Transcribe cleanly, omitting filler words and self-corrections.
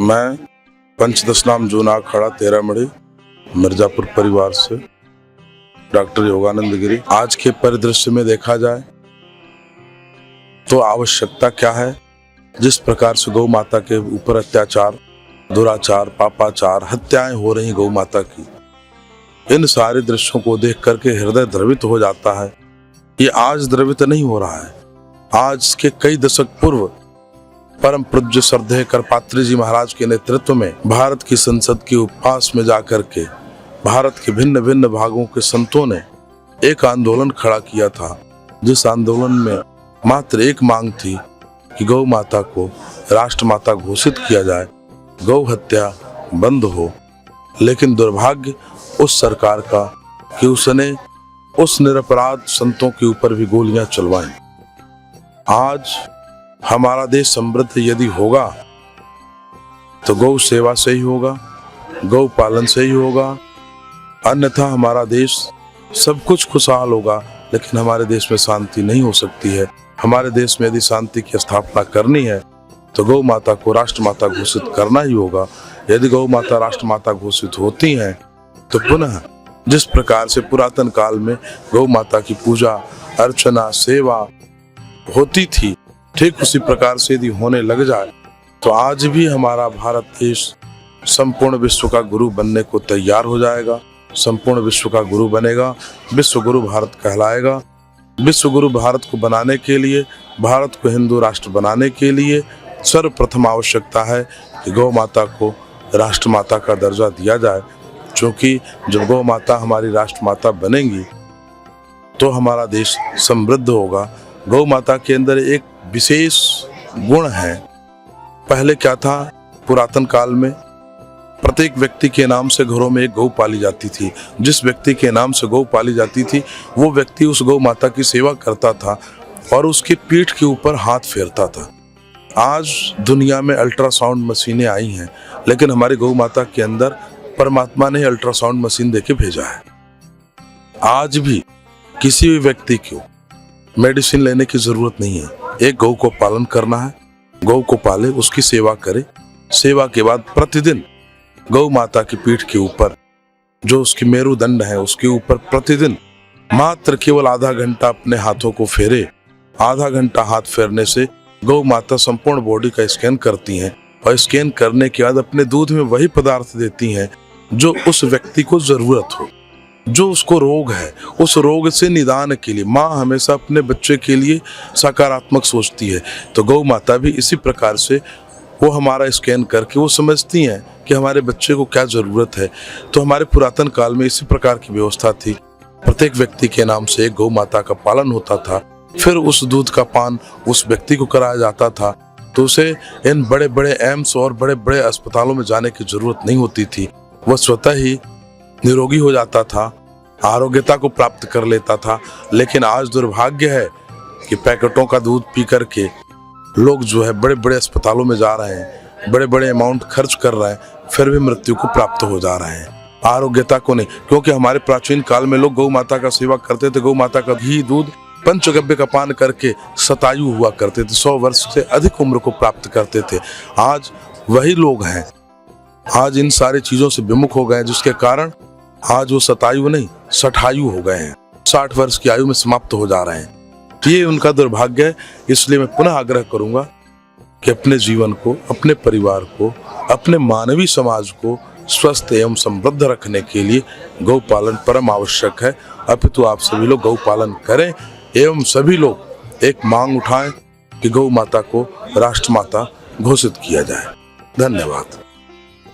मैं पंचदशनाम जूना अखाड़ा तेरामढ़ी मिर्जापुर परिवार से डॉक्टर योगानंद गिरी। आज के परिदृश्य में देखा जाए तो आवश्यकता क्या है, जिस प्रकार से गौ माता के ऊपर अत्याचार, दुराचार, पापाचार, हत्याएं हो रही गौ माता की, इन सारे दृश्यों को देख करके हृदय द्रवित हो जाता है। ये आज द्रवित नहीं हो रहा है, आज के कई दशक पूर्व परम पूज्य श्रद्धेय करपात्री जी महाराज के नेतृत्व में भारत की संसद के उपवास में जाकर के भारत के भिन्न भिन्न भागों के संतों ने एक आंदोलन खड़ा किया था, जिस आंदोलन में मात्र एक मांग थी कि गौ माता को राष्ट्र माता घोषित किया जाए, गौ हत्या बंद हो। लेकिन दुर्भाग्य उस सरकार का कि उसने उस निरपराध संतों के ऊपर भी गोलियां चलवाई। आज हमारा देश समृद्ध यदि होगा तो गौ सेवा से ही होगा, गौ पालन से ही होगा, अन्यथा हमारा देश सब कुछ खुशहाल होगा। लेकिन हमारे देश में शांति नहीं हो सकती है। हमारे देश में यदि शांति की स्थापना करनी है तो गौ माता को राष्ट्र माता घोषित करना ही होगा। यदि गौ माता राष्ट्र माता घोषित होती हैं तो पुनः जिस प्रकार से पुरातन काल में गौ माता की पूजा अर्चना सेवा होती थी, ठीक उसी प्रकार से यदि होने लग जाए तो आज भी हमारा भारत देश संपूर्ण विश्व का गुरु बनने को तैयार हो जाएगा, संपूर्ण विश्व का गुरु बनेगा, विश्व गुरु भारत कहलाएगा। विश्व गुरु भारत को बनाने के लिए, भारत को हिंदू राष्ट्र बनाने के लिए सर्वप्रथम आवश्यकता है कि गौ माता को राष्ट्र माता का दर्जा दिया जाए। क्योंकि जब गौ माता हमारी राष्ट्र माता बनेंगी तो हमारा देश समृद्ध होगा। गौ माता के अंदर एक विशेष गुण है। पहले क्या था, पुरातन काल में प्रत्येक व्यक्ति के नाम से घरों में एक गौ पाली जाती थी। जिस व्यक्ति के नाम से गौ पाली जाती थी वो व्यक्ति उस गौ माता की सेवा करता था और उसकी पीठ के ऊपर हाथ फेरता था। आज दुनिया में अल्ट्रासाउंड मशीनें आई हैं, लेकिन हमारी गौ माता के अंदर परमात्मा ने अल्ट्रासाउंड मशीन देके भेजा है। आज भी किसी भी व्यक्ति को मेडिसिन लेने की जरूरत नहीं है। एक गौ को पालन करना है, गौ को पाले, उसकी सेवा करे, सेवा के बाद प्रतिदिन गौ माता की पीठ के ऊपर जो उसकी मेरुदंड है उसके ऊपर प्रतिदिन मात्र केवल आधा घंटा अपने हाथों को फेरे। आधा घंटा हाथ फेरने से गौ माता संपूर्ण बॉडी का स्कैन करती हैं और स्कैन करने के बाद अपने दूध में वही पदार्थ देती हैं जो उस व्यक्ति को जरूरत हो, जो उसको रोग है। उस रोग से निदान के लिए माँ हमेशा अपने बच्चे के लिए सकारात्मक सोचती है। तो गौ माता भी इसी प्रकार से वो हमारा स्कैन करके वो समझती हैं कि हमारे बच्चे को क्या जरूरत है। तो हमारे पुरातन काल में इसी प्रकार की व्यवस्था थी। प्रत्येक व्यक्ति के नाम से एक गौ माता का पालन होता था, फिर उस दूध का पान उस व्यक्ति को कराया जाता था। तो उसे इन बड़े बड़े एम्स और बड़े बड़े अस्पतालों में जाने की जरूरत नहीं होती थी। वह स्वतः ही निरोगी हो जाता था, आरोग्यता को प्राप्त कर लेता था। लेकिन आज दुर्भाग्य है कि पैकेटों का दूध पी करके लोग जो है बड़े बड़े अस्पतालों में जा रहे हैं, बड़े बड़े अमाउंट खर्च कर रहे हैं, फिर भी मृत्यु को प्राप्त हो जा रहे हैं, आरोग्यता को नहीं। क्योंकि हमारे प्राचीन काल में लोग गौ माता का सेवा करते थे, गौ माता का घी दूध पंचगव्य का पान करके शतायु हुआ करते थे, 100 वर्ष से अधिक उम्र को प्राप्त करते थे। आज वही लोग हैं, आज इन सारी चीजों से विमुख हो गए, जिसके कारण आज वो शतायु नहीं शठायु हो गए हैं, 60 वर्ष की आयु में समाप्त हो जा रहे हैं। तो ये उनका दुर्भाग्य है। इसलिए मैं पुनः आग्रह करूंगा कि अपने जीवन को, अपने परिवार को, अपने मानवीय समाज को स्वस्थ एवं समृद्ध रखने के लिए गौ पालन परम आवश्यक है। अपितु आप सभी लोग गौ पालन करें एवं सभी लोग एक मांग उठाएं कि गौ माता को राष्ट्र माता घोषित किया जाए। धन्यवाद।